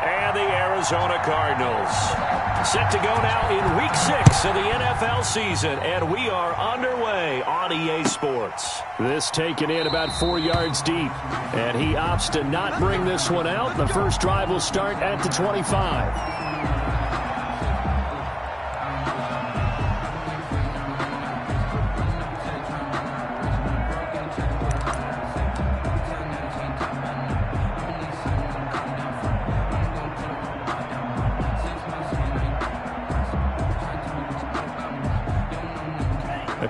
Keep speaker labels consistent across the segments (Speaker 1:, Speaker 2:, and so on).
Speaker 1: And the Arizona Cardinals set to go now in Week 6 of the NFL season, and we are underway on EA Sports. This taken in about 4 yards deep, and he opts to not bring this one out. The first drive will start at the 25.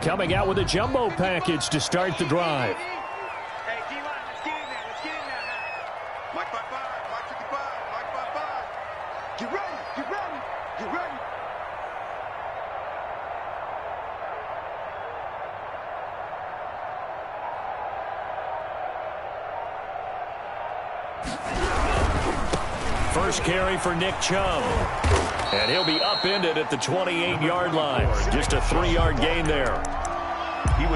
Speaker 1: Coming out with a jumbo package to start the drive.
Speaker 2: Hey, D-line, let's get in there. Let's get in there. Mike 5-5, Mike 55, Mike 5-5. Get ready, get ready, get ready.
Speaker 1: First carry for Nick Chubb. And he'll be upended at the 28-yard line. Just a 3-yard gain there.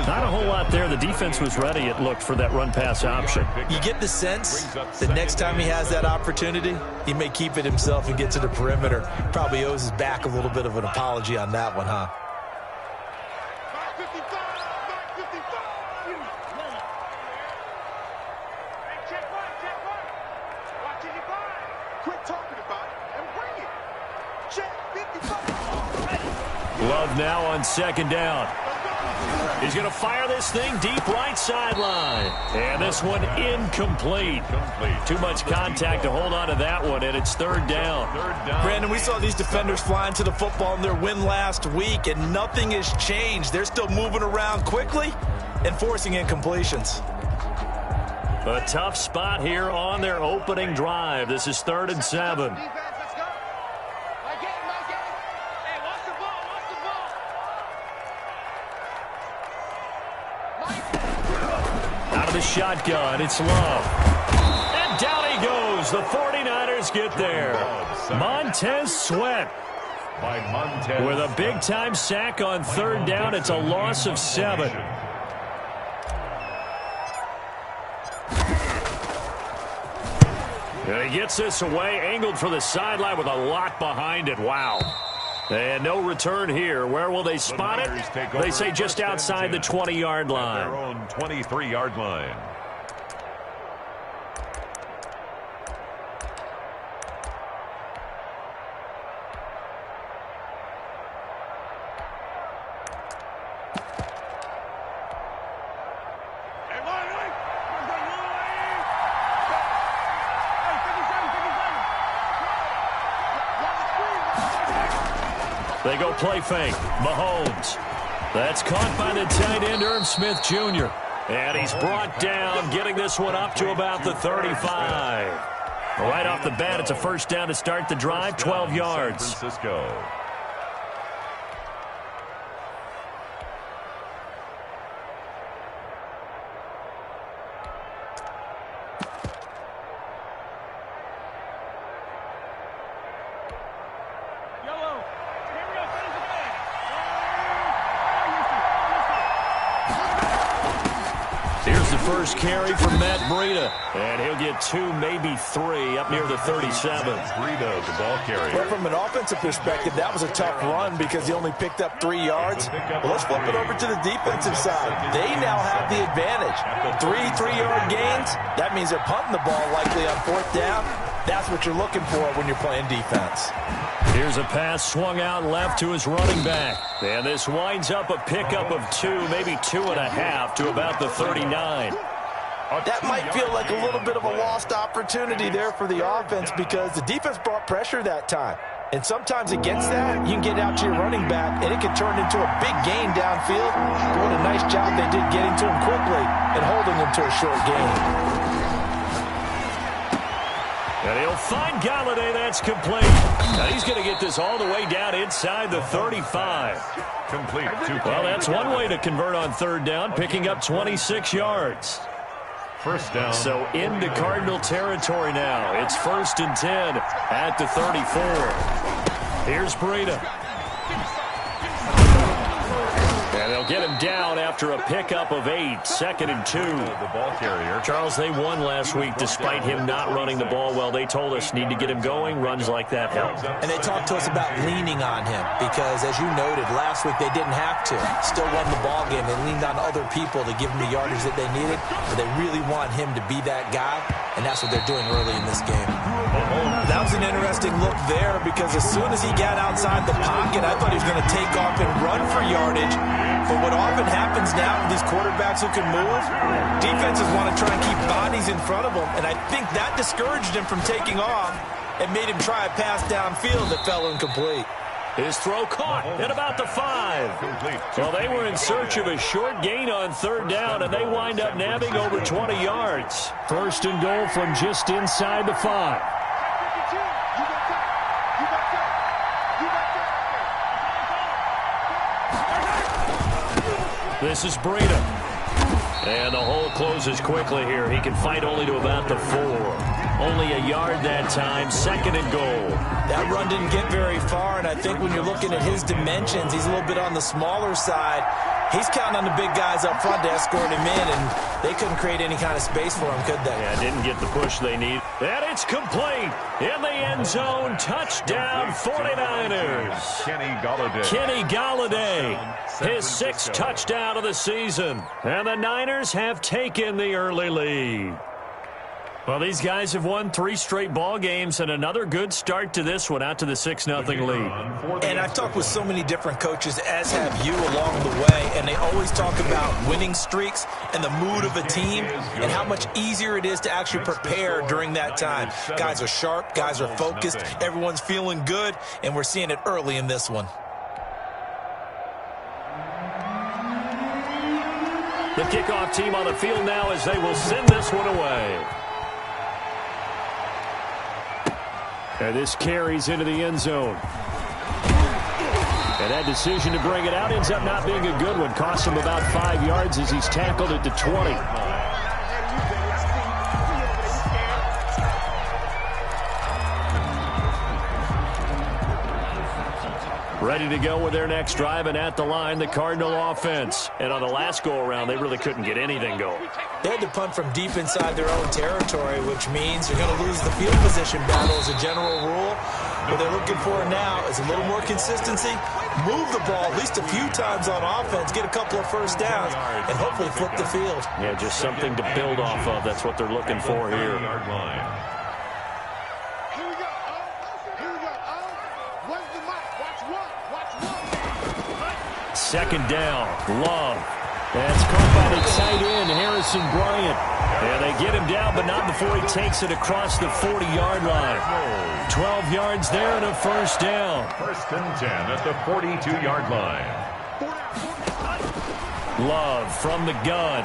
Speaker 1: Not a whole lot there. The defense was ready, it looked, for that run-pass option.
Speaker 3: You get the sense that next time he has that opportunity, he may keep it himself and get to the perimeter. Probably owes his back a little bit of an apology on that one, huh?
Speaker 1: Love now on second down. He's going to fire this thing deep right sideline. And this one incomplete. Too much contact to hold on to that one, and it's third down.
Speaker 3: Brandon, we saw these defenders flying to the football in their win last week, and nothing has changed. They're still moving around quickly and forcing incompletions.
Speaker 1: A tough spot here on their opening drive. This is 3rd and 7. The shotgun, it's Love. And down he goes. The 49ers get there. Montez Sweat with a big-time sack on 3rd down. It's a loss of 7. And he gets this away, angled for the sideline with a lot behind it. Wow. And no return here. Where will they spot it? They say just outside the 20-yard line.
Speaker 4: Their own 23-yard line.
Speaker 1: They go play fake. Mahomes. That's caught by the tight end, Irv Smith Jr. And he's brought down, getting this one up to about the 35. Right off the bat, it's a first down to start the drive, 12 yards.
Speaker 4: San Francisco.
Speaker 1: First carry for Matt Breida, and he'll get 2, maybe 3 up near the 37.
Speaker 4: Breida, the ball carrier.
Speaker 3: Well, from an offensive perspective, that was a tough run because he only picked up 3 yards. Well, let's flip it over to the defensive side. They now have the advantage. 3 3-yard gains. That means they're punting the ball likely on 4th down. That's what you're looking for when you're playing defense.
Speaker 1: Here's a pass swung out left to his running back. And this winds up a pickup of 2, maybe 2.5 to about the 39.
Speaker 3: That might feel like a little bit of a lost opportunity there for the offense because the defense brought pressure that time. And sometimes against that, you can get out to your running back, and it can turn into a big gain downfield. But what a nice job they did getting to him quickly and holding him to a short gain.
Speaker 1: And he'll find Galladay. That's complete. Now he's going to get this all the way down inside the 35.
Speaker 4: Complete.
Speaker 1: Well, that's one way to convert on 3rd down, picking up 26 yards.
Speaker 4: First down.
Speaker 1: So into Cardinal territory now. It's 1st and 10 at the 34. Here's Breida. And they'll get him down after a pickup of 8, 2nd and 2.
Speaker 4: The ball carrier.
Speaker 1: Charles, they won last week despite him not running the ball well. They told us need to get him going. Runs like that help.
Speaker 3: And they talked to us about leaning on him because, as you noted, last week they didn't have to. Still won the ball game. They leaned on other people to give him the yardage that they needed, but they really want him to be that guy, and that's what they're doing early in this game. That was an interesting look there because as soon as he got outside the pocket, I thought he was going to take off and run for yardage. But what often happens now with these quarterbacks who can move, defenses want to try and keep bodies in front of them, and I think that discouraged him from taking off and made him try a pass downfield that fell incomplete.
Speaker 1: His throw caught at about the 5. Well, they were in search of a short gain on 3rd down, and they wind up nabbing over 20 yards. 1st and goal from just inside the 5. This is Breida. And the hole closes quickly here. He can fight only to about the 4. Only a yard that time, 2nd and goal.
Speaker 3: That run didn't get very far, and I think when you're looking at his dimensions, he's a little bit on the smaller side. He's counting on the big guys up front to escort him in, and they couldn't create any kind of space for him, could they?
Speaker 1: Yeah, didn't get the push they need. And it's complete. In the end zone, touchdown 49ers.
Speaker 4: Kenny Golladay.
Speaker 1: Kenny Golladay, his 6th touchdown of the season. And the Niners have taken the early lead. Well, these guys have won 3 straight ball games and another good start to this one, out to the 6-0 lead.
Speaker 3: And I've talked with so many different coaches, as have you, along the way, and they always talk about winning streaks and the mood of a team and how much easier it is to actually prepare during that time. Guys are sharp, guys are focused, everyone's feeling good, and we're seeing it early in this one.
Speaker 1: The kickoff team on the field now as they will send this one away. And this carries into the end zone. And that decision to bring it out ends up not being a good one. Costs him about 5 yards as he's tackled at the 20. Ready to go with their next drive, and at the line, the Cardinal offense. And on the last go-around, they really couldn't get anything going.
Speaker 3: They had to punt from deep inside their own territory, which means you're going to lose the field position battle as a general rule. What they're looking for now is a little more consistency, move the ball at least a few times on offense, get a couple of first downs, and hopefully flip the field.
Speaker 1: Yeah, just something to build off of. That's what they're looking for here. Second down, Love. That's caught by the tight end, Harrison Bryant. And they get him down, but not before he takes it across the 40-yard line. 12 yards there and a first down.
Speaker 4: 1st and 10 at the 42-yard line.
Speaker 1: Love from the gun.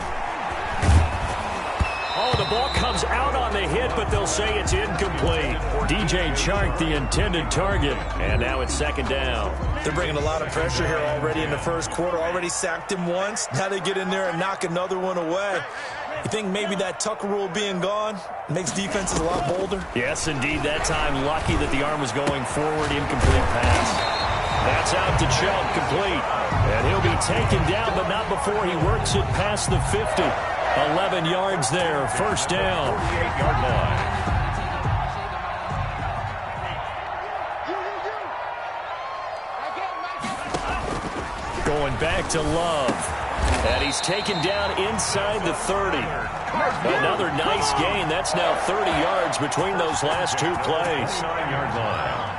Speaker 1: Oh, the ball comes out on the hit, but they'll say it's incomplete. DJ Chark, the intended target, and now it's 2nd down.
Speaker 3: They're bringing a lot of pressure here already in the first quarter. Already sacked him once. Now they get in there and knock another one away. You think maybe that Tucker rule being gone makes defenses a lot bolder?
Speaker 1: Yes, indeed. That time, lucky that the arm was going forward. Incomplete pass. That's out to Chubb, complete. And he'll be taken down, but not before he works it past the 50. 11 yards there, first down.
Speaker 4: 48-yard line.
Speaker 1: Going back to Love. And he's taken down inside the 30. Another nice gain. That's now 30 yards between those last 2 plays.
Speaker 4: 9-yard line.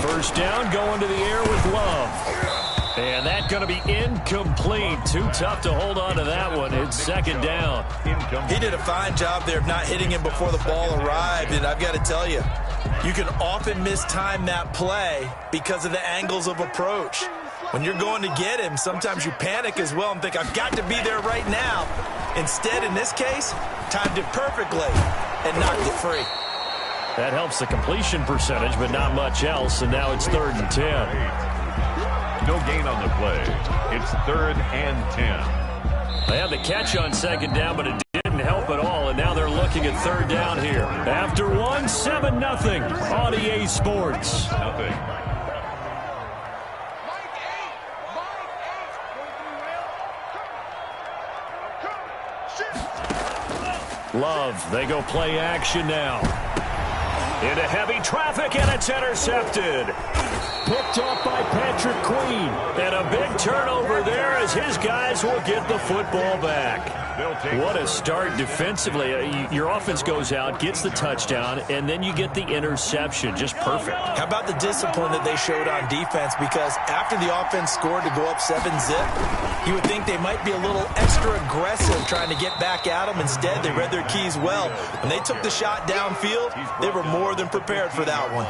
Speaker 1: First down, going to the air with Love. And that's going to be incomplete. Too tough to hold on to that one. It's 2nd down.
Speaker 3: He did a fine job there of not hitting him before the ball arrived. And I've got to tell you, you can often mistime that play because of the angles of approach. When you're going to get him, sometimes you panic as well and think, I've got to be there right now. Instead, in this case, timed it perfectly and knocked it free.
Speaker 1: That helps the completion percentage, but not much else, and now it's 3rd and 10.
Speaker 4: No gain on the play. It's 3rd and 10.
Speaker 1: They had the catch on 2nd down, but it didn't help at all, and now they're looking at third down here. After one, 7-0 on EA Sports.
Speaker 4: Nothing.
Speaker 1: Love, they go play action now. Into heavy traffic, and it's intercepted. Picked off by Patrick Queen. And a big turnover there as his guys will get the football back. What a start defensively. Your offense goes out, gets the touchdown, and then you get the interception. Just perfect.
Speaker 3: How about the discipline that they showed on defense? Because after the offense scored to go up 7-zip, you would think they might be a little extra aggressive trying to get back at them. Instead, they read their keys well. When they took the shot downfield, they were more than prepared for that one.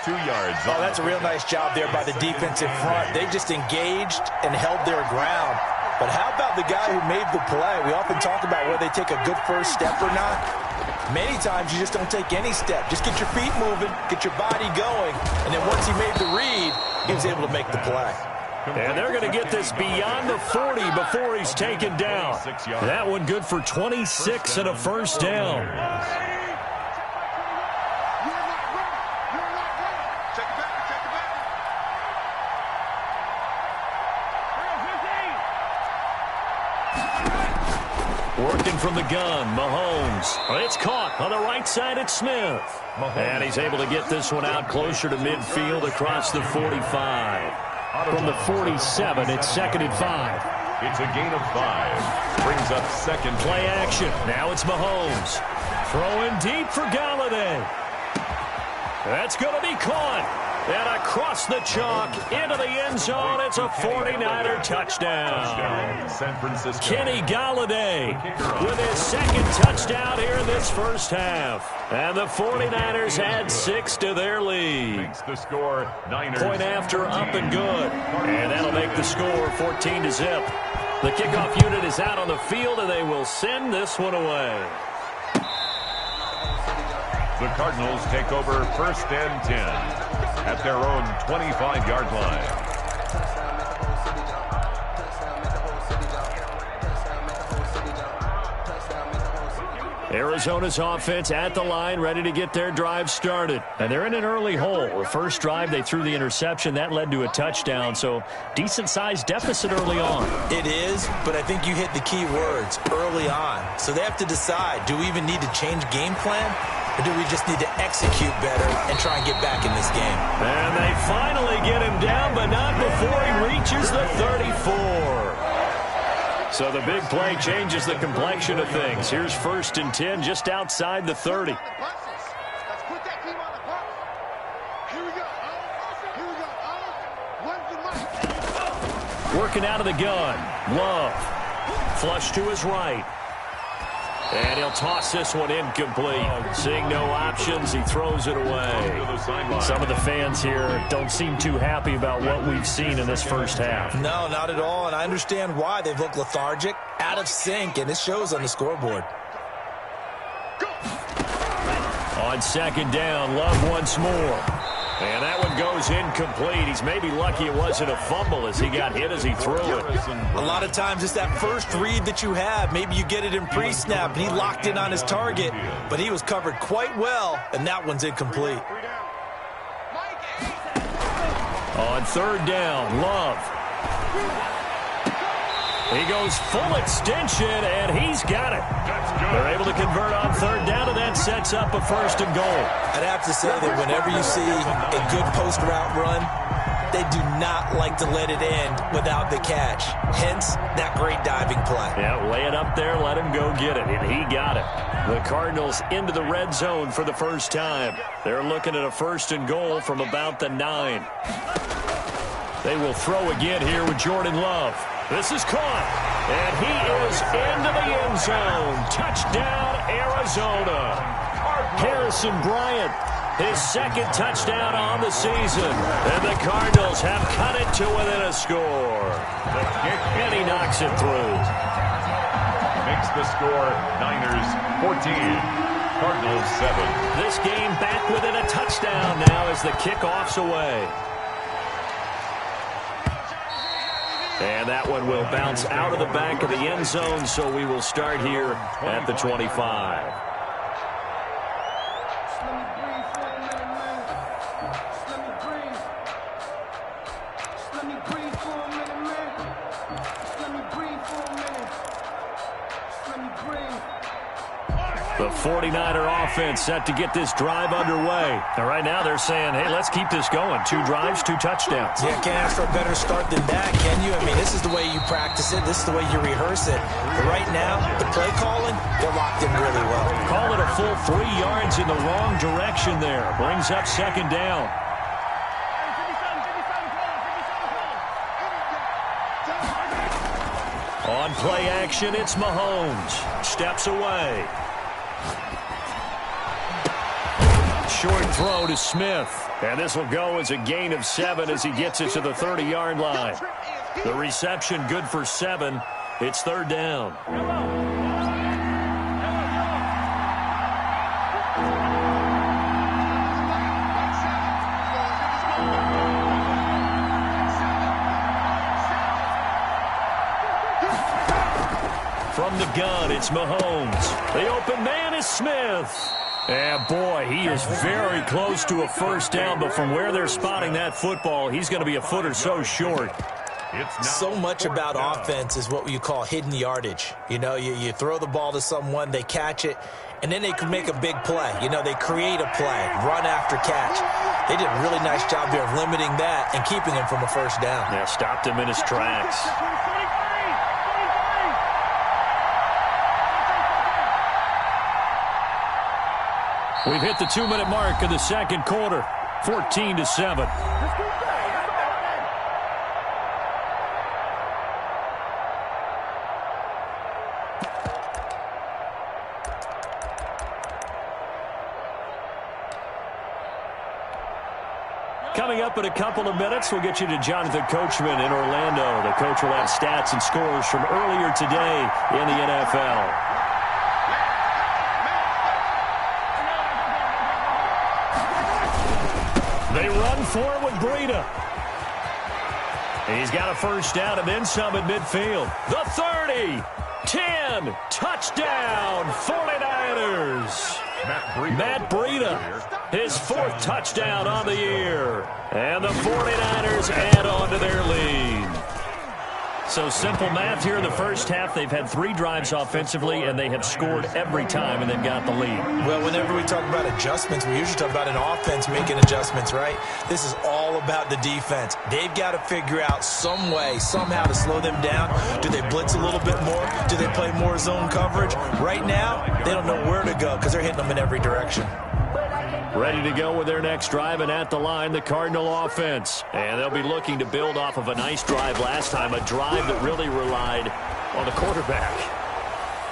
Speaker 4: 2 yards.
Speaker 3: Oh, that's a real nice job there by the defensive front. They just engaged and held their ground. But how about the guy who made the play? We often talk about whether they take a good first step or not. Many times you just don't take any step. Just get your feet moving, get your body going, and then once he made the read, he was able to make the play.
Speaker 1: And they're going to get this beyond the 40 before he's taken down. That one good for 26 and a first down. Working from the gun, Mahomes. It's caught on the right side at Smith. And he's able to get this one out closer to midfield across the 45. From the 47, it's 2nd and 5.
Speaker 4: It's a gain of 5. Brings up second.
Speaker 1: Play action. Now it's Mahomes. Throwing deep for Galladay. That's going to be caught. And across the chalk into the end zone. It's a 49er touchdown.
Speaker 4: San Francisco.
Speaker 1: Kenny Galladay with his second touchdown here in this first half. And the 49ers add 6 to their lead.
Speaker 4: Makes the score Niners.
Speaker 1: Point after up and good. And that'll make the score 14-zip. The kickoff unit is out on the field, and they will send this one away.
Speaker 4: The Cardinals take over 1st and 10 at their own 25-yard line.
Speaker 1: Arizona's offense at the line, ready to get their drive started. And they're in an early hole. The first drive, they threw the interception. That led to a touchdown, so decent-sized deficit early on.
Speaker 3: It is, but I think you hit the key words, early on. So they have to decide, do we even need to change game plan? Or do we just need to execute better and try and get back in this game?
Speaker 1: And they finally get him down, but not before he reaches the 34. So the big play changes the complexion of things. Here's 1st and 10 just outside the 30.
Speaker 2: Let's put that team on the bus. Here we go. Here we go.
Speaker 1: Working out of the gun. Love. Flush to his right. And he'll toss this one incomplete. Seeing no options, he throws it away. Some of the fans here don't seem too happy about what we've seen in this first half.
Speaker 3: No, not at all, and I understand why. They've looked lethargic, out of sync, and it shows on the scoreboard.
Speaker 1: On 2nd down, Love once more. And that one goes incomplete. He's maybe lucky it wasn't a fumble as he got hit as he threw it.
Speaker 3: A lot of times it's that first read that you have. Maybe you get it in pre-snap, and he locked in on his target, but he was covered quite well, and that one's incomplete.
Speaker 1: On 3rd down, Love. He goes full extension, and he's got it. They're able to convert on 3rd down, and that sets up a 1st and goal.
Speaker 3: I'd have to say that whenever you see a good post route run, they do not like to let it end without the catch. Hence, that great diving play.
Speaker 1: Yeah, lay it up there, let him go get it, and he got it. The Cardinals into the red zone for the first time. They're looking at a 1st and goal from about the 9. They will throw again here with Jordan Love. This is caught, and he is into the end zone. Touchdown, Arizona. Harrison Bryant, his 2nd touchdown on the season. And the Cardinals have cut it to within a score. And he knocks it through.
Speaker 4: Makes the score Niners 14, Cardinals 7.
Speaker 1: This game back within a touchdown now as the kickoff's away. And that one will bounce out of the back of the end zone, so we will start here at the 25. The 49er offense set to get this drive underway. And right now they're saying, hey, let's keep this going. 2 drives, 2 touchdowns.
Speaker 3: Yeah, can't ask for a better start than that, can you? I mean, this is the way you practice it. This is the way you rehearse it. But right now, the play calling, they're locked in really well.
Speaker 1: Call it a full 3 yards in the wrong direction there. Brings up second down. On play action, it's Mahomes. Steps away. Short throw to Smith. And this will go as a gain of 7 as he gets it to the 30-yard line. The reception good for 7. It's third down. From the gun, it's Mahomes. The open man is Smith. And boy, he is very close to a first down, but from where they're spotting that football, he's going to be a foot or so short.
Speaker 3: So much about offense is what you call hidden yardage. You know, you throw the ball to someone, they catch it, and then they can make a big play. You know, they create a play, run after catch. They did a really nice job here of limiting that and keeping him from a first down.
Speaker 1: Yeah, stopped him in his tracks. We've hit the 2-minute mark of the second quarter, 14-7. Coming up in a couple of minutes, we'll get you to Jonathan Coachman in Orlando. The coach will have stats and scores from earlier today in the NFL. They run for it with Breida. He's got a first down and then some at midfield. The 30, 10, touchdown, 49ers. Matt Breida, his 4th touchdown on the year. And the 49ers add on to their lead. So simple math here in the first half. They've had 3 drives offensively, and they have scored every time and then got the lead.
Speaker 3: Well, whenever we talk about adjustments, we usually talk about an offense making adjustments, right? This is all about the defense. They've got to figure out some way, somehow to slow them down. Do they blitz a little bit more? Do they play more zone coverage? Right now, they don't know where to go because they're hitting them in every direction.
Speaker 1: Ready to go with their next drive, and at the line, the Cardinal offense. And they'll be looking to build off of a nice drive last time, a drive that really relied on the quarterback.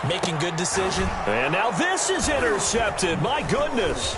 Speaker 3: Making good decision.
Speaker 1: And now this is intercepted. My goodness.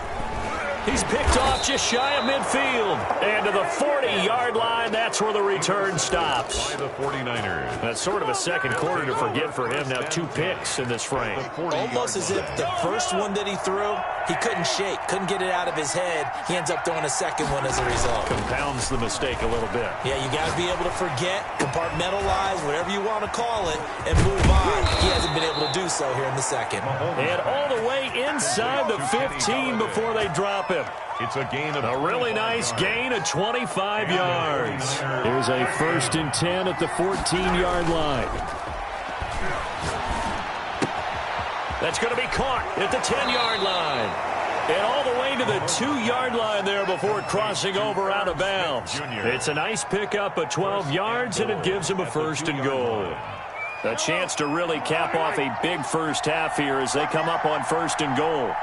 Speaker 1: He's picked off just shy of midfield. And to the 40-yard line, that's where the return stops.
Speaker 4: By the 49ers.
Speaker 1: That's sort of a second quarter to forget for him. Now 2 picks in this frame.
Speaker 3: Almost as if the first one that he threw, he couldn't shake, couldn't get it out of his head. He ends up throwing a second one as a result.
Speaker 1: Compounds the mistake a little bit.
Speaker 3: Yeah, you got to be able to forget, compartmentalize, whatever you want to call it, and move on. He hasn't been able to do so here in the second.
Speaker 1: And all the way inside the 15 before they drop him.
Speaker 4: It's a gain of
Speaker 1: a really nice gain of 25 yards. Here's a 1st and 10 at the 14-yard line. That's going to be caught at the 10-yard line. And all the way to the 2-yard line there before crossing over out of bounds. It's a nice pickup of 12 yards, and it gives him a 1st and goal. A chance to really cap off a big first half here as they come up on 1st and goal.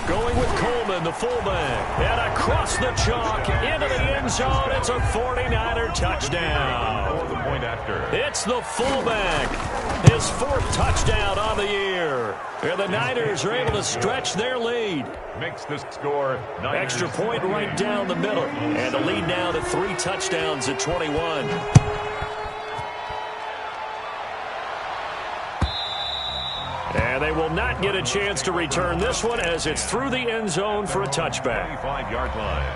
Speaker 1: Going with Coleman, the fullback, and across the chalk into the end zone. It's a 49er touchdown.
Speaker 4: The point after.
Speaker 1: It's the fullback, his 4th touchdown on the year. And the Niners are able to stretch their lead.
Speaker 4: Makes the score. Niners.
Speaker 1: Extra point right down the middle. And the lead now to 3 touchdowns at 21. And they will not get a chance to return this one as it's through the end zone for a touchback.
Speaker 4: 25-yard line.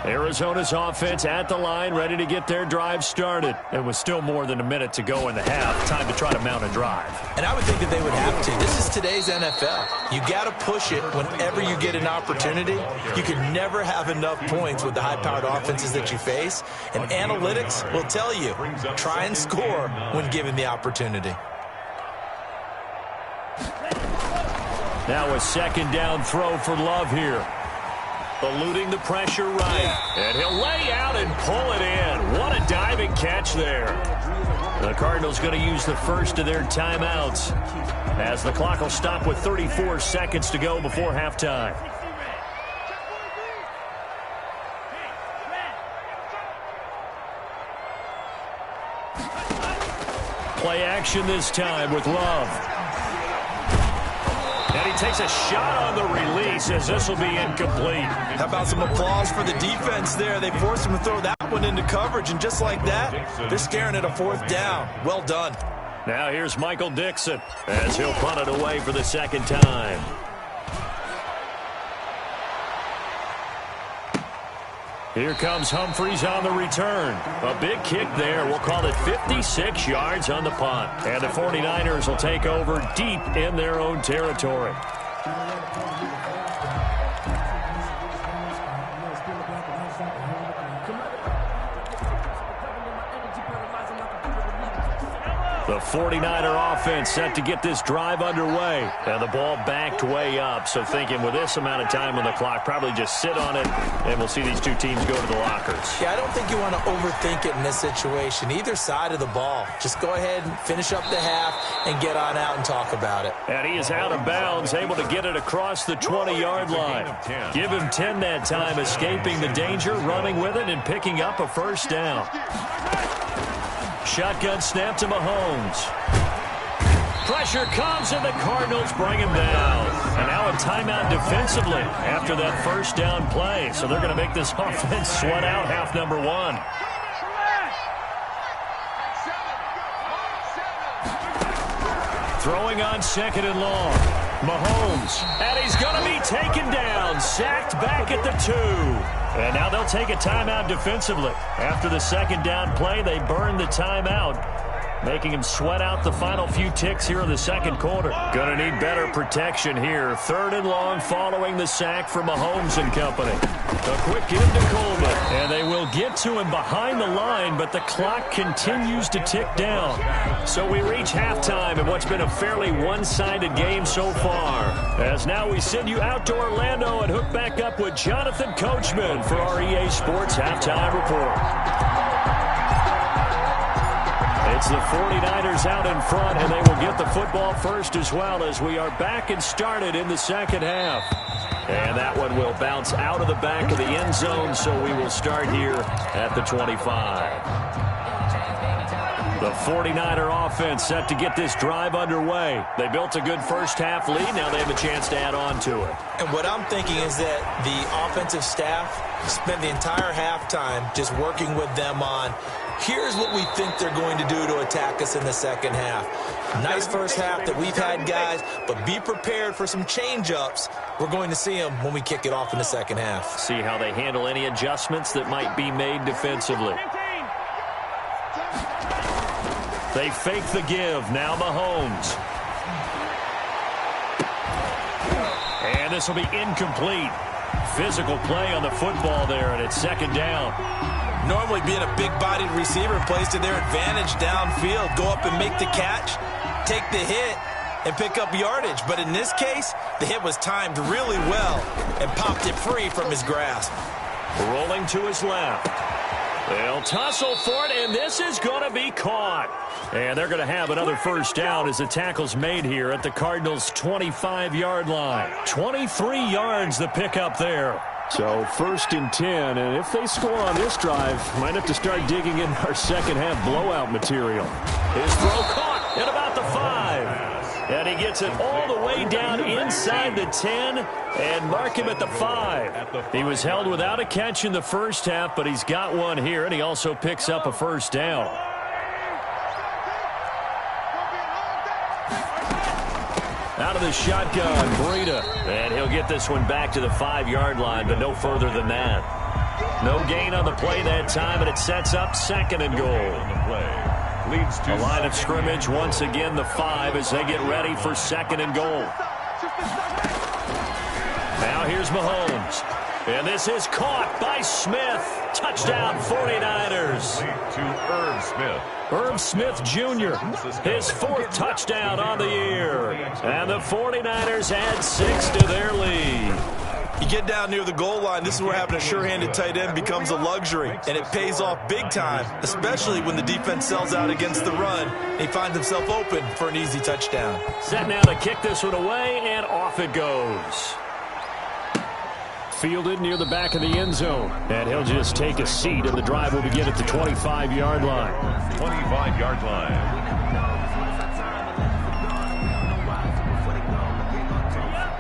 Speaker 1: Arizona's offense at the line, ready to get their drive started. It was still more than a minute to go in the half. Time to try to mount a drive.
Speaker 3: And I would think that they would have to. This is today's NFL. You got to push it whenever you get an opportunity. You can never have enough points with the high-powered offenses that you face. And analytics will tell you, try and score when given the opportunity.
Speaker 1: Now a second down throw for Love here. Eluding the pressure right. And he'll lay out and pull it in. What a diving catch there. The Cardinals going to use the first of their timeouts as the clock will stop with 34 seconds to go before halftime. Play action this time with Love. And he takes a shot on the release as this will be incomplete.
Speaker 3: How about some applause for the defense there? They forced him to throw that one into coverage, and just like that, they're staring at a fourth down. Well done.
Speaker 1: Now here's Michael Dixon as he'll punt it away for the second time. Here comes Humphries on the return. A big kick there. We'll call it 56 yards on the punt. And the 49ers will take over deep in their own territory. The 49er offense set to get this drive underway. And the ball backed way up. So thinking with this amount of time on the clock, probably just sit on it, and we'll see these two teams go to the lockers.
Speaker 3: Yeah, I don't think you want to overthink it in this situation. Either side of the ball. Just go ahead and finish up the half and get on out and talk about it.
Speaker 1: And he is out of bounds, able to get it across the 20-yard line. Give him 10 that time, escaping the danger, running with it, and picking up a first down. Shotgun snap to Mahomes. Pressure comes, and the Cardinals bring him down. And now a timeout defensively after that first down play. So they're going to make this offense sweat out half number one. Throwing on second and long. Mahomes. And he's going to be taken down. Sacked back at the 2. And now they'll take a timeout defensively. After the second down play, they burn the timeout, making him sweat out the final few ticks here in the second quarter. Gonna need better protection here. Third and long following the sack from Mahomes and company. A quick give to Coleman. And they will get to him behind the line, but the clock continues to tick down. So we reach halftime in what's been a fairly one-sided game so far. As now we send you out to Orlando and hook back up with Jonathan Coachman for our EA Sports Halftime Report. It's the 49ers out in front, and they will get the football first as well as we are back and started in the second half. And that one will bounce out of the back of the end zone, so we will start here at the 25. The 49er offense set to get this drive underway. They built a good first half lead. Now they have a chance to add on to it.
Speaker 3: And what I'm thinking is that the offensive staff spent the entire halftime just working with them on, here's what we think they're going to do to attack us in the second half. Nice first half that we've had, guys, but be prepared for some change-ups. We're going to see them when we kick it off in the second half.
Speaker 1: See how they handle any adjustments that might be made defensively. They fake the give. Now Mahomes. And this will be incomplete. Physical play on the football there, and it's second down.
Speaker 3: Normally being a big-bodied receiver plays to their advantage downfield. Go up and make the catch, take the hit, and pick up yardage. But in this case, the hit was timed really well and popped it free from his grasp.
Speaker 1: Rolling to his left. They'll tussle for it, and this is going to be caught. And they're going to have another first down as the tackle's made here at the Cardinals' 25-yard line. 23 yards the pickup there. So first and 10, and if they score on this drive, might have to start digging in our second half blowout material. His throw caught at about the 5. And he gets it all the way down inside the 10 and mark him at the 5. He was held without a catch in the first half, but he's got one here, and he also picks up a first down. Out of the shotgun, Breida. And he'll get this one back to the 5-yard line, but no further than that. No gain on the play that time, and it sets up 2nd and goal.
Speaker 4: Leads to
Speaker 1: the line of scrimmage once again the 5 as they get ready for 2nd and goal. Now here's Mahomes. And this is caught by Smith. Touchdown 49ers.
Speaker 4: to Irv Smith.
Speaker 1: Irv Smith Jr., his 4th touchdown on the year. And the 49ers add 6 to their lead.
Speaker 3: You get down near the goal line, this is where having a sure-handed tight end becomes a luxury, and it pays off big time, especially when the defense sells out against the run, and he finds himself open for an easy touchdown.
Speaker 1: Set now to kick this one away, and off it goes. Fielded near the back of the end zone, and he'll just take a seat, and the drive will begin at the 25-yard line.
Speaker 4: 25-yard line.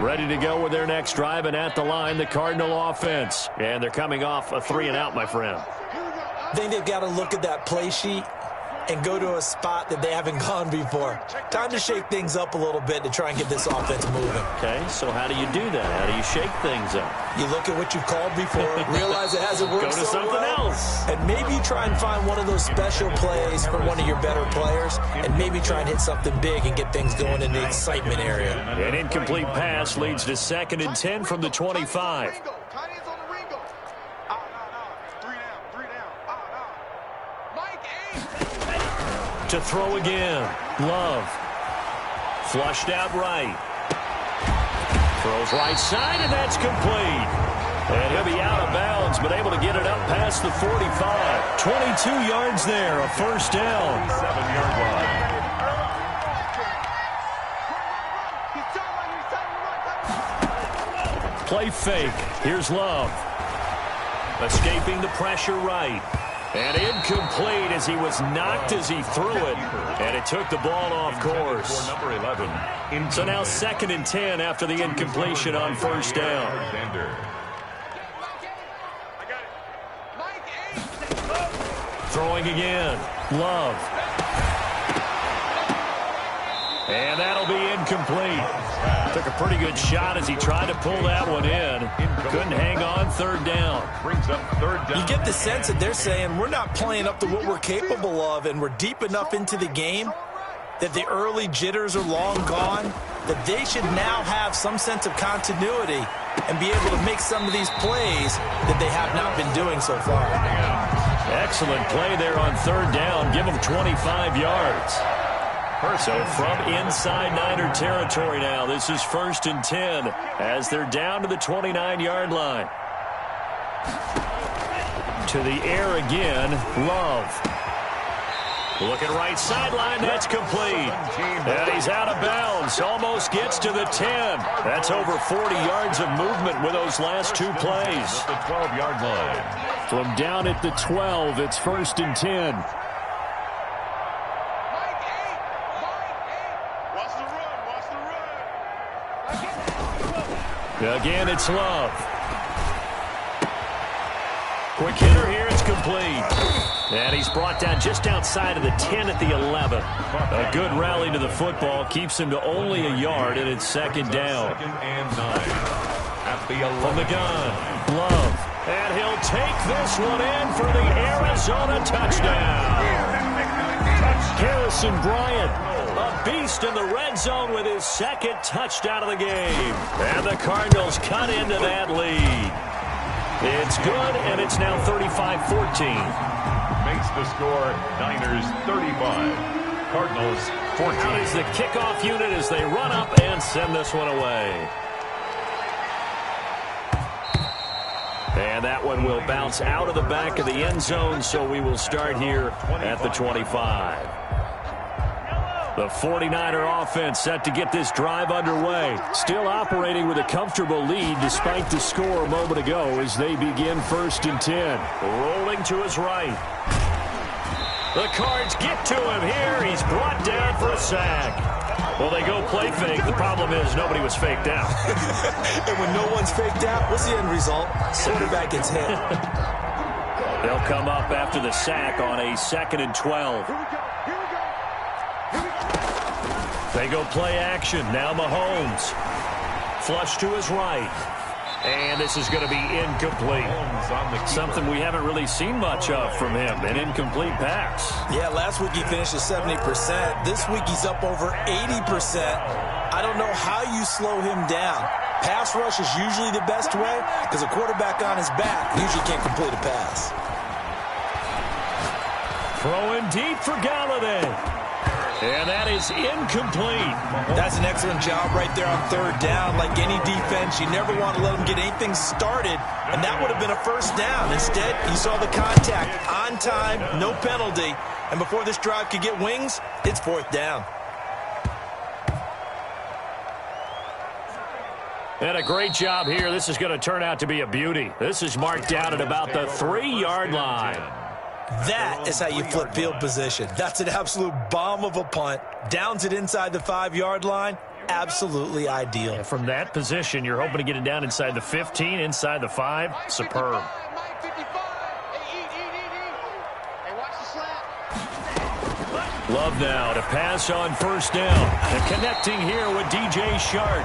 Speaker 1: Ready to go with their next drive, and at the line, the Cardinal offense. And they're coming off a 3-and-out, my friend.
Speaker 3: I think they've got to look at that play sheet and go to a spot that they haven't gone before. Time to shake things up a little bit to try and get this offense moving.
Speaker 1: Okay, so how do you do that? How do you shake things up?
Speaker 3: You look at what you've called before, realize it hasn't worked
Speaker 1: Go to
Speaker 3: so
Speaker 1: something
Speaker 3: well,
Speaker 1: else.
Speaker 3: and maybe try and find one of those special plays for one of your better players, and maybe try and hit something big and get things going in the excitement area.
Speaker 1: An incomplete pass leads to 2nd and 10 from the 25. To throw again. Love. Flushed out right. Throws right side, and that's complete. And he'll be out of bounds, but able to get it up past the 45. 22 yards there, a first down.
Speaker 4: 7-yard line.
Speaker 1: Play fake. Here's Love. Escaping the pressure right. And incomplete as he was knocked as he threw it. And it took the ball off course.
Speaker 4: For number 11.
Speaker 1: So now 2nd and 10 after the incompletion on first down. Throwing again. Love. And that'll be incomplete. Took a pretty good shot as he tried to pull that one in. Couldn't hang on, 3rd down.
Speaker 4: Brings up 3rd down.
Speaker 3: You get the sense that they're saying we're not playing up to what we're capable of, and we're deep enough into the game that the early jitters are long gone, that they should now have some sense of continuity and be able to make some of these plays that they have not been doing so far.
Speaker 1: Excellent play there on 3rd down. Give them 25 yards. So from inside Niner territory now, this is 1st and 10 as they're down to the 29-yard line. To the air again, Love. Looking right sideline, that's complete. And he's out of bounds, almost gets to the 10. That's over 40 yards of movement with those last 2 plays.
Speaker 4: The 12-yard line.
Speaker 1: From down at the 12, it's 1st and 10. Again, it's Love. Quick hitter here, it's complete. And he's brought down just outside of the 10 at the 11. A good rally to the football keeps him to only a yard, and it's 2nd down.
Speaker 4: 2nd and 9. At the 11.
Speaker 1: From the gun, Love. And he'll take this one in for the Arizona touchdown. Harrison Bryant, a beast in the red zone with his 2nd touchdown of the game. And the Cardinals cut into that lead. It's good, and it's now 35-14.
Speaker 4: Makes the score Niners 35. Cardinals 14.
Speaker 1: Out is the kickoff unit as they run up and send this one away. And that one will bounce out of the back of the end zone, so we will start here at the 25. The 49er offense set to get this drive underway. Still operating with a comfortable lead despite the score a moment ago as they begin 1st and 10. Rolling to his right. The Cards get to him here. He's brought down for a sack. Well, they go play fake. The problem is nobody was faked out.
Speaker 3: And when no one's faked out, what's the end result? Quarterback gets hit.
Speaker 1: They'll come up after the sack on a 2nd and 12. They go play action. Now Mahomes. Flush to his right. And this is going to be incomplete. Something we haven't really seen much of from him, an incomplete pass.
Speaker 3: Yeah, last week he finished at 70%. This week he's up over 80%. I don't know how you slow him down. Pass rush is usually the best way because a quarterback on his back usually can't complete a pass.
Speaker 1: Throwing deep for Galladay. And that is incomplete.
Speaker 3: That's an excellent job right there on third down. Like any defense, you never want to let them get anything started, and that would have been a first down. Instead, you saw the contact on time, no penalty, and before this drive could get wings, it's fourth down.
Speaker 1: And a great job here. This is going to turn out to be a beauty. This is marked down at about the 3-yard line.
Speaker 3: That is how you flip field position. That's an absolute bomb of a punt. Downs it inside the 5-yard line. Absolutely ideal.
Speaker 1: And from that position, you're hoping to get it down inside the 15, inside the 5. Superb. Love now to pass on first down. And connecting here with DJ Shark.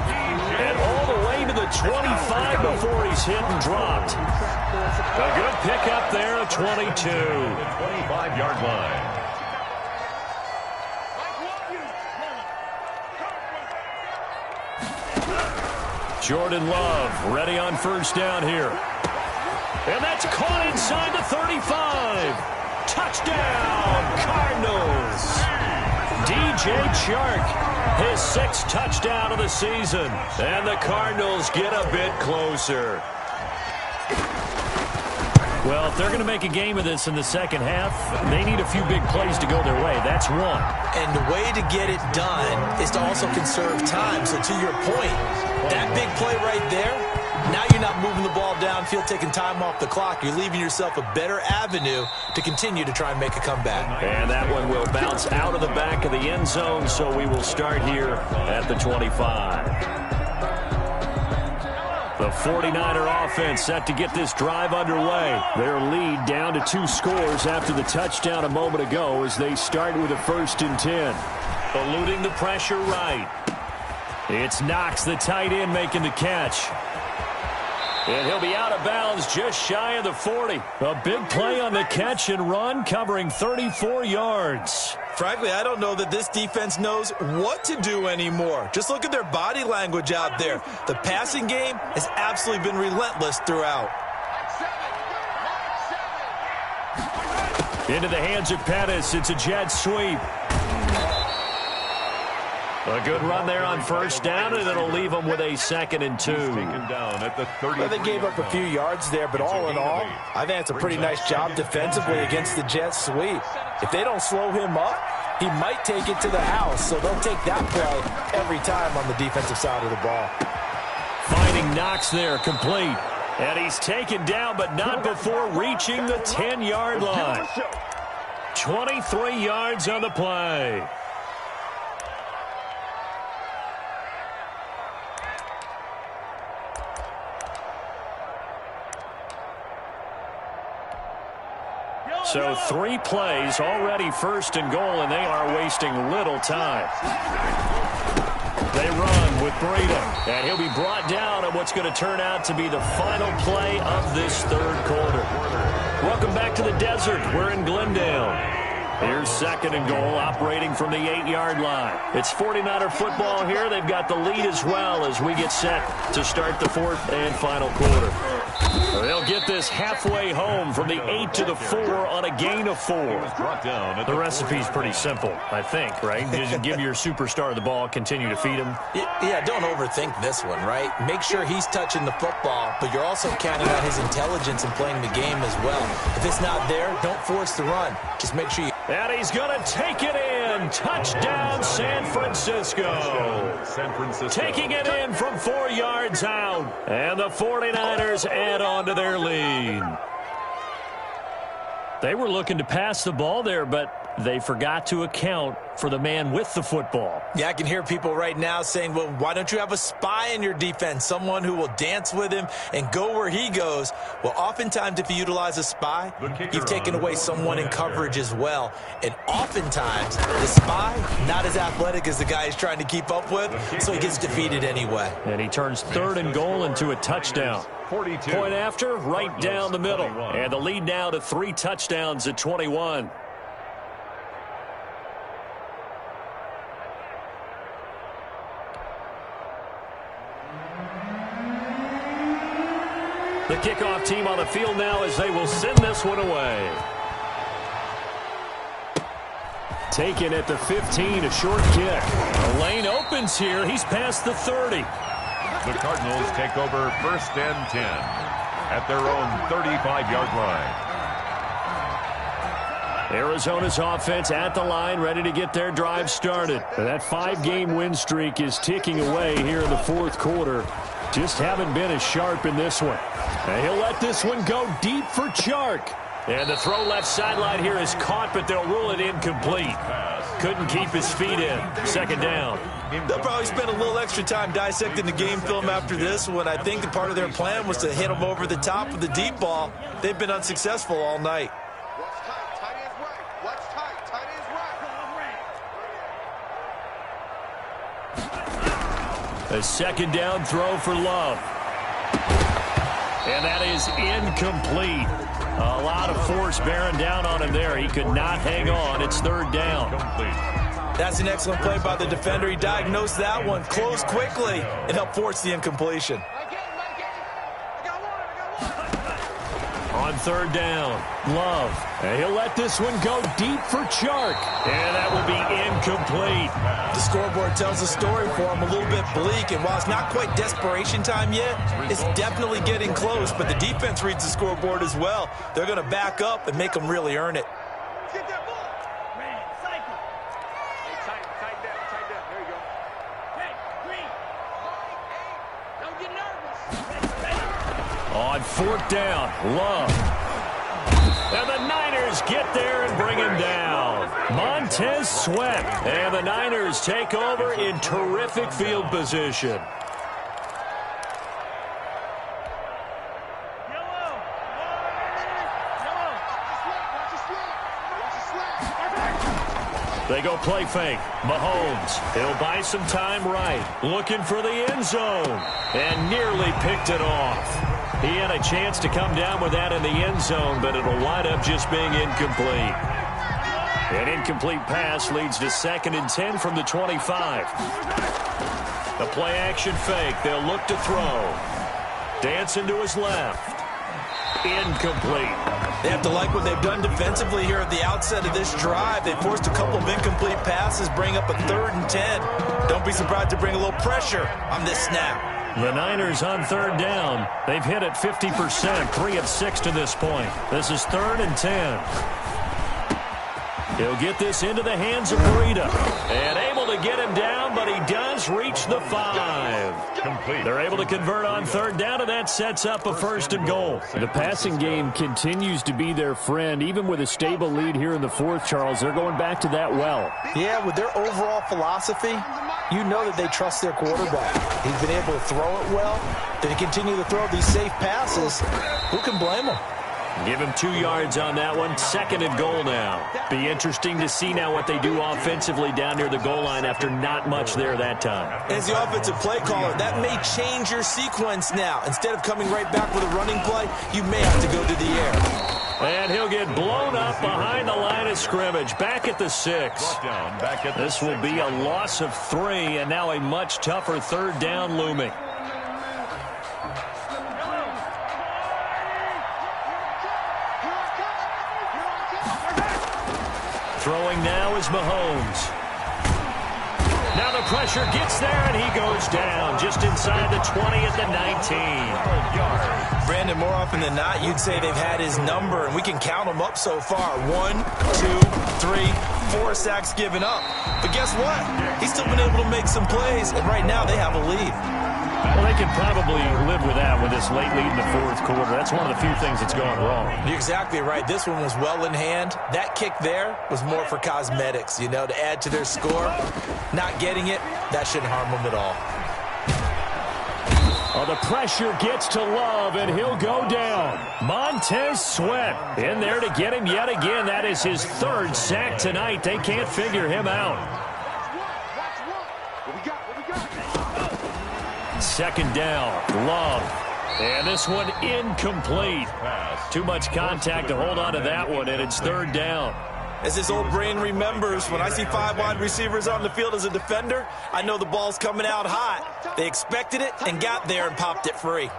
Speaker 1: And all the way to the 25 before he's hit and dropped. A good pickup there at 22.
Speaker 4: 25-yard line.
Speaker 1: Jordan Love ready on first down here. And that's caught inside the 35. Touchdown, Cardinals. DJ Chark, his 6th touchdown of the season. And the Cardinals get a bit closer. Well, if they're going to make a game of this in the second half, they need a few big plays to go their way. That's one.
Speaker 3: And the way to get it done is to also conserve time. So to your point, that big play right there, now you're not moving the ball downfield, taking time off the clock. You're leaving yourself a better avenue to continue to try and make a comeback. And
Speaker 1: that one will bounce out of the back of the end zone, so we will start here at the 25. The 49er offense set to get this drive underway. Their lead down to 2 scores after the touchdown a moment ago as they start with a 1st and 10. Eluding the pressure right. It's Knox, the tight end, making the catch. And he'll be out of bounds just shy of the 40. A big play on the catch and run, covering 34 yards.
Speaker 3: Frankly, I don't know that this defense knows what to do anymore. Just look at their body language out there. The passing game has absolutely been relentless throughout.
Speaker 1: Into the hands of Pettis. It's a jet sweep. A good run there on first down, and it'll leave them with a 2nd and 2.
Speaker 3: Well, they gave up a few yards there, but all in all, I think that's a pretty nice job defensively against the jet sweep. If they don't slow him up, he might take it to the house, so they'll take that play every time on the defensive side of the ball.
Speaker 1: Finding Knox there, complete. And he's taken down, but not before reaching the 10-yard line. 23 yards on the play. So 3 plays, already 1st and goal, and they are wasting little time. They run with Breida, and he'll be brought down at what's going to turn out to be the final play of this 3rd quarter. Welcome back to the desert. We're in Glendale. Here's 2nd and goal, operating from the 8-yard line. It's 49er football here. They've got the lead as well as we get set to start the 4th and final quarter. They'll get this halfway home from the 8 to the 4 on a gain of 4. The recipe's pretty simple, I think, right? Just give your superstar the ball, continue to feed him.
Speaker 3: Yeah, don't overthink this one, right? Make sure he's touching the football, but you're also counting on his intelligence in playing the game as well. If it's not there, don't force the run. Just make sure you...
Speaker 1: And he's going to take it in. Touchdown, San Francisco. Taking it in from 4 yards out. And the 49ers add on to their lead. They were looking to pass the ball there, but they forgot to account for the man with the football.
Speaker 3: Yeah, I can hear people right now saying, well, why don't you have a spy in your defense, someone who will dance with him and go where he goes? Well, oftentimes if you utilize a spy, you've taken away someone in coverage as well. And oftentimes, the spy, not as athletic as the guy he's trying to keep up with, so he gets defeated anyway.
Speaker 1: And he turns 3rd and goal into a touchdown.
Speaker 4: 42.
Speaker 1: Point after, right down the middle. And the lead now to 3 touchdowns at 21. The kickoff team on the field now as they will send this one away. Taken at the 15, a short kick. The lane opens here. He's past the 30.
Speaker 4: The Cardinals take over 1st and 10 at their own 35-yard line.
Speaker 1: Arizona's offense at the line, ready to get their drive started. That 5-game win streak is ticking away here in the 4th quarter. Just haven't been as sharp in this one. And he'll let this one go deep for Chark. And the throw left sideline here is caught, but they'll rule it incomplete. Couldn't keep his feet in. 2nd down.
Speaker 3: They'll probably spend a little extra time dissecting the game film after this one. I think the part of their plan was to hit him over the top of the deep ball. They've been unsuccessful all night.
Speaker 2: Watch tight, tight ends right. Watch tight, tight ends right.
Speaker 1: A 2nd down throw for Love. And that is incomplete. A lot of force bearing down on him there. He could not hang on. It's 3rd down.
Speaker 3: That's an excellent play by the defender. He diagnosed that one, closed quickly, and helped force the incompletion.
Speaker 1: On 3rd down, Love. And he'll let this one go deep for Chark. And that will be incomplete.
Speaker 3: The scoreboard tells the story for him, a little bit bleak. And while it's not quite desperation time yet, it's definitely getting close. But the defense reads the scoreboard as well. They're going to back up and make them really earn it.
Speaker 2: Get that ball. Man, cycle. Hey, tight down, tight down. There you go. Hey, Green. Don't get nervous.
Speaker 1: On 4th down, Love. And the Niners get there and bring him down. Montez Sweat. And the Niners take over in terrific field position. They go play fake. Mahomes. He'll buy some time right. Looking for the end zone. And nearly picked it off. He had a chance to come down with that in the end zone, but it'll wind up just being incomplete. An incomplete pass leads to 2nd and 10 from the 25. The play action fake. They'll look to throw. Dancing to his left. Incomplete.
Speaker 3: They have to like what they've done defensively here at the outset of this drive. They forced a couple of incomplete passes, bring up a 3rd and 10. Don't be surprised to bring a little pressure on this snap.
Speaker 1: The Niners on 3rd down. They've hit it 50%, 3 of 6 to this point. This is 3rd and 10. He'll get this into the hands of Breida. And able to get him down, but he does reach the 5.
Speaker 4: Complete.
Speaker 1: They're able to convert on 3rd down, and that sets up a 1st and goal. The passing game continues to be their friend. Even with a stable lead here in the 4th, Charles, they're going back to that well.
Speaker 3: Yeah, with their overall philosophy, you know that they trust their quarterback. He's been able to throw it well. Did he continue to throw these safe passes? Who can blame him?
Speaker 1: Give him 2 yards on that one. 2nd and goal now. Be interesting to see now what they do offensively down near the goal line after not much there that time.
Speaker 3: As the offensive play caller, that may change your sequence now. Instead of coming right back with a running play, you may have to go to the air.
Speaker 1: And he'll get blown up behind the line of scrimmage. Back at the 6. This will be a loss of 3, and now a much tougher 3rd down looming. Throwing now is Mahomes. Now the pressure gets there, and he goes down just inside the 20 at the 19.
Speaker 3: Brandon, more often than not, you'd say they've had his number, and we can count them up so far. 1, 2, 3, 4 sacks given up. But guess what? He's still been able to make some plays, and right now they have a lead.
Speaker 1: Well, they can probably live with that with this late lead in the fourth quarter. That's one of the few things that's gone wrong.
Speaker 3: You're exactly right. This one was well in hand. That kick there was more for cosmetics, you know, to add to their score. Not getting it, that shouldn't harm them at all.
Speaker 1: Oh, the pressure gets to Love, and he'll go down. Montez Sweat in there to get him yet again. That is his third sack tonight. They can't figure him out. Second down, Love. And this one incomplete. Too much contact to hold on to that one, and it's third down.
Speaker 3: As his old brain remembers, when I see 5 wide receivers on the field as a defender, I know the ball's coming out hot. They expected it and got there and popped it free.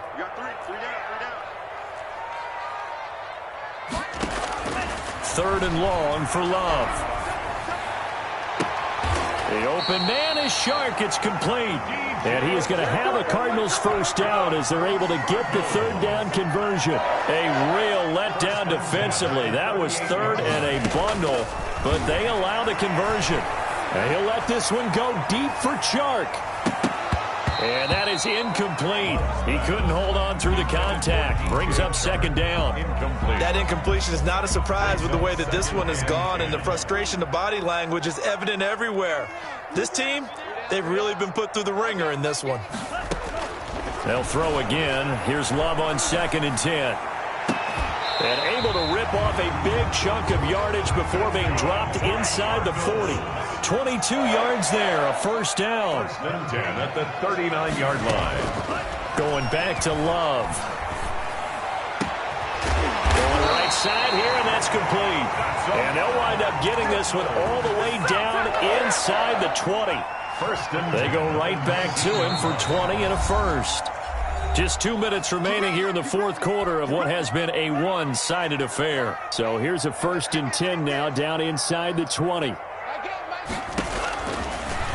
Speaker 1: Third and long for Love. The open man is Shark. It's complete. And he is going to have a Cardinals first down as they're able to get the third down conversion. A real letdown defensively. That was third and a bundle, but they allow the conversion. And he'll let this one go deep for Shark. And that is incomplete. He couldn't hold on through the contact. Brings up second down.
Speaker 4: Incomplete.
Speaker 3: That incompletion is not a surprise with the way that this one has gone, and the frustration of body language is evident everywhere. This team, they've really been put through the ringer in this one.
Speaker 1: They'll throw again. Here's Love on 2nd and 10. And able to rip off a big chunk of yardage before being dropped inside the 40. 22 yards there, a first down.
Speaker 4: First and 10 at the 39-yard line.
Speaker 1: Going back to Love. Going right side here, and that's complete. And they'll wind up getting this one all the way down inside the 20.
Speaker 4: First and
Speaker 1: They go right back to him for 20 and a first. Just 2 minutes remaining here in the fourth quarter of what has been a one-sided affair. So here's a 1st and 10 now down inside the 20.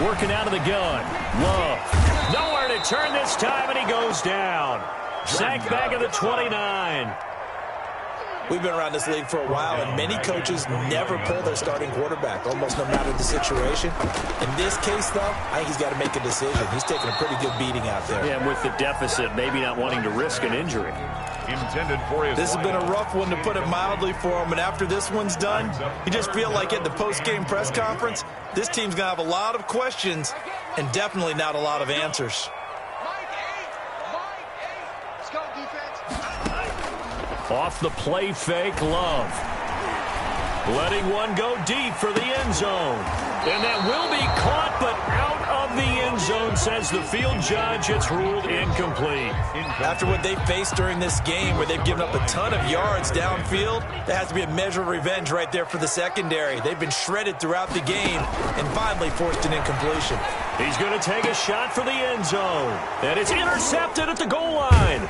Speaker 1: Working out of the gun. Love. Nowhere to turn this time, and he goes down. Sack back at the 29.
Speaker 3: We've been around this league for a while, and many coaches never pull their starting quarterback, almost no matter the situation. In this case, though, I think he's got to make a decision. He's taking a pretty good beating out there.
Speaker 1: Yeah, with the deficit, maybe not wanting to risk an injury.
Speaker 4: intended for his
Speaker 3: This has been a rough one, to put it mildly, for him. And after this one's done, you just feel like at the post-game press conference, this team's going to have a lot of questions and definitely not a lot of answers.
Speaker 1: Off the play fake, Love. Letting one go deep for the end zone. And that will be caught, but out of the end zone, says the field judge. It's ruled incomplete.
Speaker 3: After what they faced during this game, where they've given up a ton of yards downfield, that has to be a measure of revenge right there for the secondary. They've been shredded throughout the game and finally forced an incompletion.
Speaker 1: He's going to take a shot for the end zone. And it's intercepted at the goal line.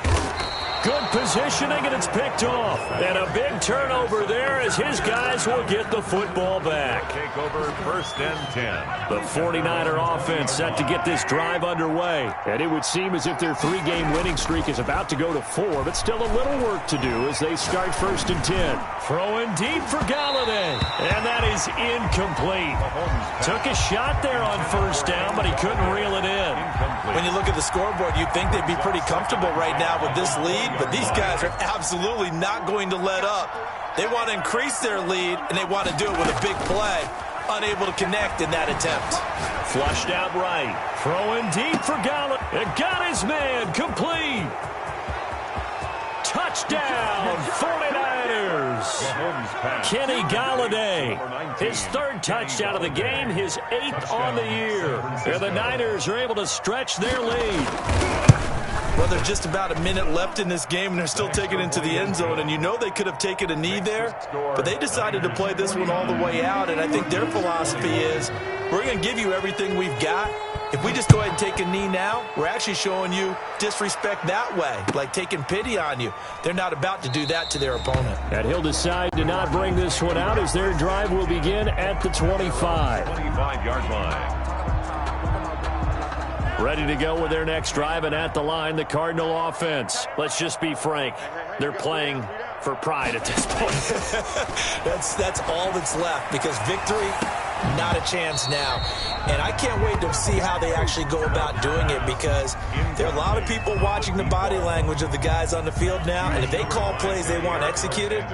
Speaker 1: Good positioning, and it's picked off. And a big turnover there as his guys will get the football back.
Speaker 4: Take over first and 10.
Speaker 1: The 49er offense set to get this drive underway. And it would seem as if their three-game winning streak is about to go to 4, but still a little work to do as they start first and 10. Throwing deep for Galladay. And that is incomplete. Took a shot there on first down, but he couldn't reel it in.
Speaker 3: When you look at the scoreboard, you'd think they'd be pretty comfortable right now with this lead, but these guys are absolutely not going to let up. They want to increase their lead, and they want to do it with a big play. Unable to connect in that attempt.
Speaker 1: Flushed out right. Throwing deep for Galladay. And got his man. Complete. Touchdown, 49ers. Kenny Galladay, his third touchdown of the game, his 8th on the year. And the Niners are able to stretch their lead.
Speaker 3: Well, there's just about a minute left in this game, and they're still taking it into the end zone. And you know they could have taken a knee there, but they decided to play this one all the way out. And I think their philosophy is, we're going to give you everything we've got. If we just go ahead and take a knee now, we're actually showing you disrespect that way, like taking pity on you. They're not about to do that to their opponent.
Speaker 1: And he'll decide to not bring this one out as their drive will begin at the 25.
Speaker 4: 25-yard line.
Speaker 1: Ready to go with their next drive, and at the line, the Cardinal offense. Let's just be frank. They're playing for pride at this point.
Speaker 3: That's all that's left, because victory Not a chance now. And I can't wait to see how they actually go about doing it, because there are a lot of people watching the body language of the guys on the field now, and if they call plays they want executed,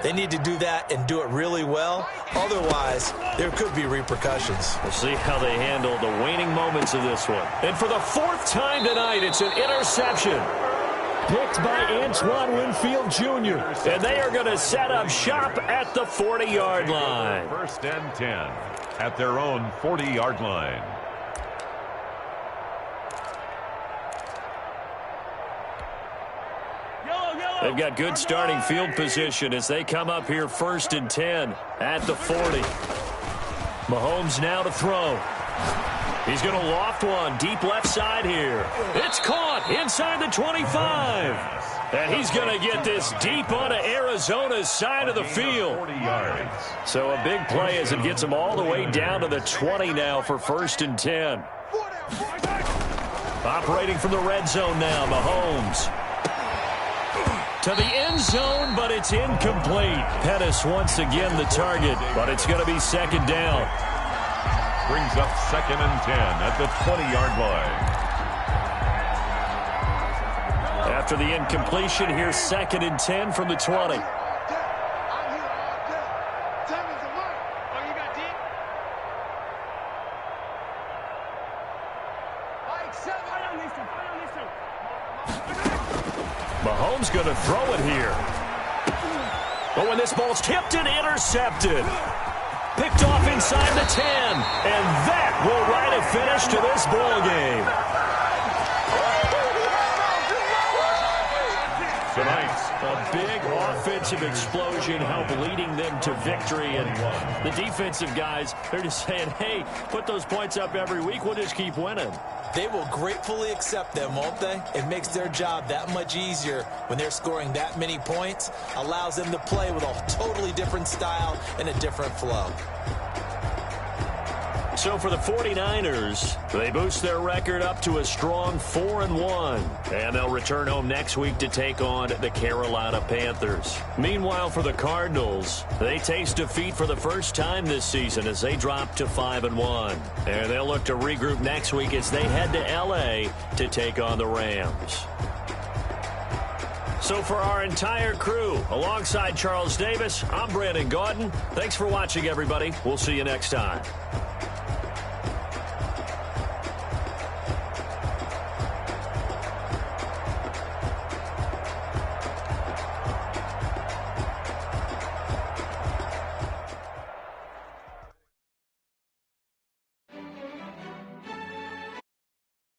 Speaker 3: they need to do that and do it really well. Otherwise, there could be repercussions.
Speaker 1: We'll see how they handle the waning moments of this one. And for the fourth time tonight, it's an interception. Picked by Antoine Winfield Jr. And they are going to set up shop at the 40-yard line.
Speaker 4: First and 10 at their own 40-yard line.
Speaker 1: They've got good starting field position as they come up here first and 10 at the 40. Mahomes now to throw. He's going to loft one deep left side here. It's caught inside the 25. And he's going to get this deep onto Arizona's side of the field.
Speaker 4: 40 yards.
Speaker 1: So a big play as it gets him all the way down to the 20 now for first and 10. Operating from the red zone now, Mahomes. To the end zone, but it's incomplete. Pettis once again the target, but it's going to be second down.
Speaker 4: Brings up second and 10 at the 20-yard line.
Speaker 1: After the incompletion, here's second and 10 from the 20. Mahomes going to throw it here. Oh, and this ball's tipped and intercepted. Picked off inside the 10. And that will write a finish to this ball game.
Speaker 4: Tonight,
Speaker 1: a big offensive explosion helped leading them to victory. And the defensive guys, they're just saying, hey, put those points up every week. We'll just keep winning.
Speaker 3: They will gratefully accept them, won't they? It makes their job that much easier when they're scoring that many points. Allows them to play with a totally different style and a different flow.
Speaker 1: So for the 49ers, they boost their record up to a strong 4-1. And they'll return home next week to take on the Carolina Panthers. Meanwhile, for the Cardinals, they taste defeat for the first time this season as they drop to 5-1. And they'll look to regroup next week as they head to L.A. to take on the Rams. So for our entire crew, alongside Charles Davis, I'm Brandon Gaudin. Thanks for watching, everybody. We'll see you next time.